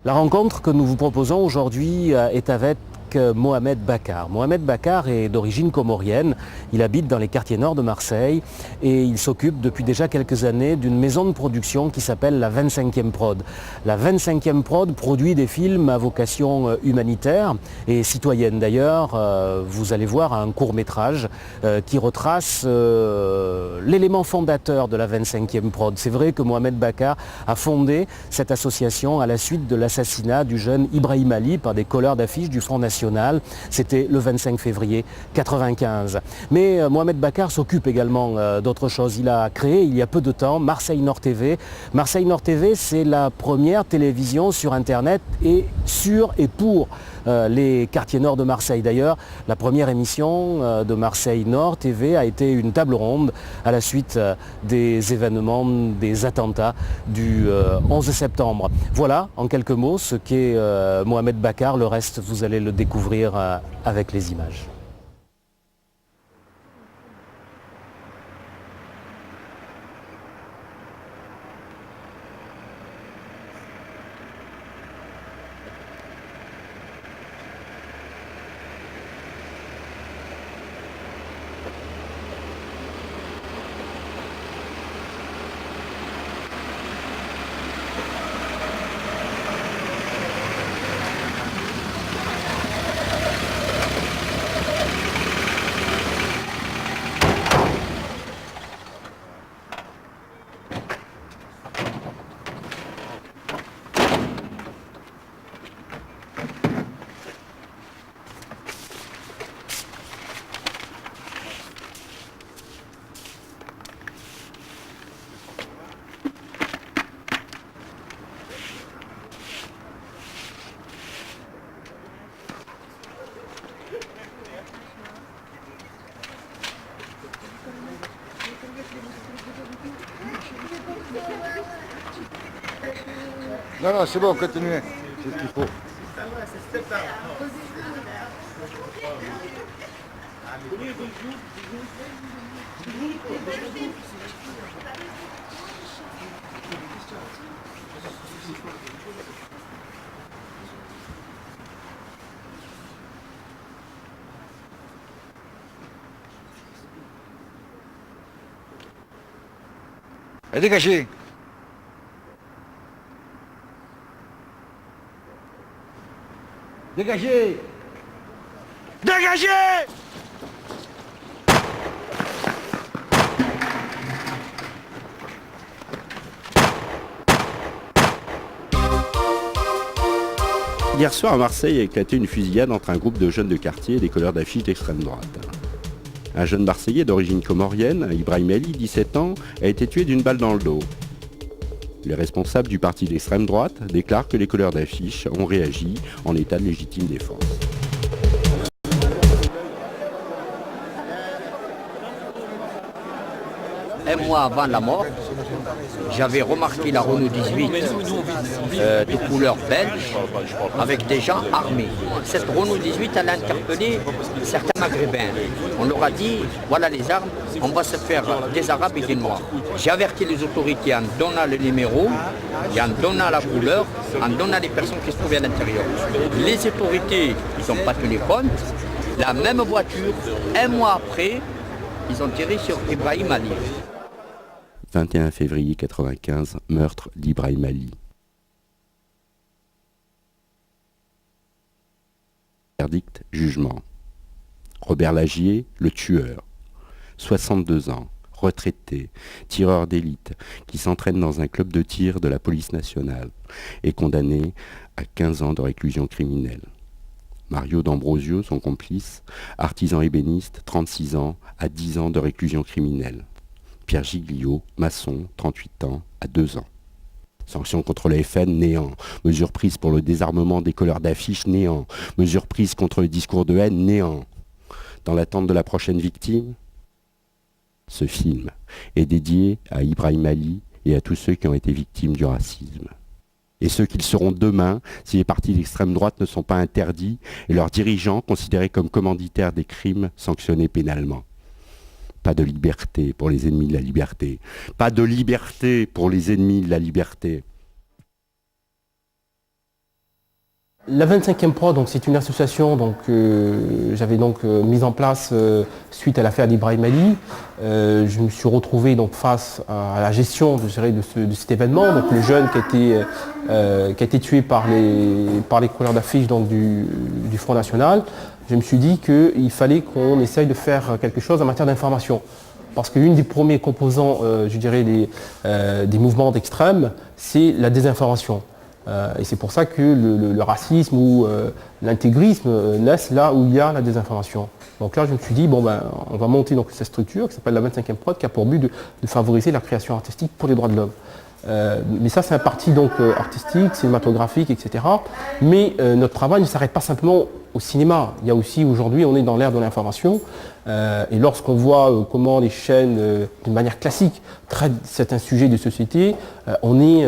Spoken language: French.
La rencontre que nous vous proposons aujourd'hui est avec Mohamed Bakar. Mohamed Bakar est d'origine comorienne, il habite dans les quartiers nord de Marseille et il s'occupe depuis déjà quelques années d'une maison de production qui s'appelle la 25e Prod. La 25e Prod produit des films à vocation humanitaire et citoyenne d'ailleurs. Vous allez voir un court-métrage qui retrace l'élément fondateur de la 25e Prod. C'est vrai que Mohamed Bakar a fondé cette association à la suite de l'assassinat du jeune Ibrahim Ali par des colleurs d'affiches du Front National. C'était le 25 février 1995. Mais Mohamed Bakar s'occupe également d'autre chose. Il a créé il y a peu de temps Marseille Nord TV. Marseille Nord TV, c'est la première télévision sur Internet et sur et pour les quartiers nord de Marseille. D'ailleurs, la première émission de Marseille Nord TV a été une table ronde à la suite des événements, des attentats du 11 septembre. Voilà, en quelques mots, ce qu'est Mohamed Bakar. Le reste, vous allez le découvrir avec les images. Non, c'est bon, continuez. C'est ce qu'il faut. Et dégagez. Dégagez. Dégagez. Hier soir à Marseille a éclaté une fusillade entre un groupe de jeunes de quartier et des colleurs d'affiches d'extrême droite. Un jeune Marseillais d'origine comorienne, Ibrahim Ali, 17 ans, a été tué d'une balle dans le dos. Les responsables du parti d'extrême droite déclarent que les colleurs d'affiches ont réagi en état de légitime défense. Un mois avant la mort, j'avais remarqué la Renault 18 de couleur belge avec des gens armés. Cette Renault 18, elle a interpellé certains Maghrébins. On leur a dit, voilà les armes, on va se faire des Arabes et des Noirs. J'ai averti les autorités en donnant le numéro, et en donnant la couleur, en donnant les personnes qui se trouvaient à l'intérieur. Les autorités, ils n'ont pas tenu compte. La même voiture, un mois après, ils ont tiré sur Ibrahim Ali. 21 février 1995, meurtre d'Ibrahim Ali. Verdict, jugement. Robert Lagier, le tueur. 62 ans, retraité, tireur d'élite, qui s'entraîne dans un club de tir de la police nationale, est condamné à 15 ans de réclusion criminelle. Mario D'Ambrosio, son complice, artisan ébéniste, 36 ans, à 10 ans de réclusion criminelle. Pierre Giglio, maçon, 38 ans, à 2 ans. Sanctions contre le FN, néant. Mesures prises pour le désarmement des colleurs d'affiches, néant. Mesures prises contre le discours de haine, néant. Dans l'attente de la prochaine victime, ce film est dédié à Ibrahim Ali et à tous ceux qui ont été victimes du racisme. Et ceux qu'ils seront demain si les partis d'extrême droite ne sont pas interdits et leurs dirigeants considérés comme commanditaires des crimes sanctionnés pénalement. Pas de liberté pour les ennemis de la liberté. Pas de liberté pour les ennemis de la liberté. La 25e Prod, donc, c'est une association donc, j'avais donc mise en place suite à l'affaire d'Ibrahim Ali. Je me suis retrouvé donc, face à la gestion de cet événement, donc, le jeune qui a été tué par les couleurs d'affiches du Front National. Je me suis dit qu'il fallait qu'on essaye de faire quelque chose en matière d'information. Parce qu'une des premiers composants, des mouvements d'extrême, c'est la désinformation. Et c'est pour ça que le racisme ou l'intégrisme naissent là où il y a la désinformation. Donc là, je me suis dit, on va monter donc, cette structure qui s'appelle la 25e Prod, qui a pour but de favoriser la création artistique pour les droits de l'homme. Mais ça, c'est un parti donc, artistique, cinématographique, etc. Mais notre travail ne s'arrête pas simplement au cinéma. Il y a aussi, aujourd'hui, on est dans l'ère de l'information. Et lorsqu'on voit comment les chaînes, d'une manière classique, traitent certains sujets de société, on est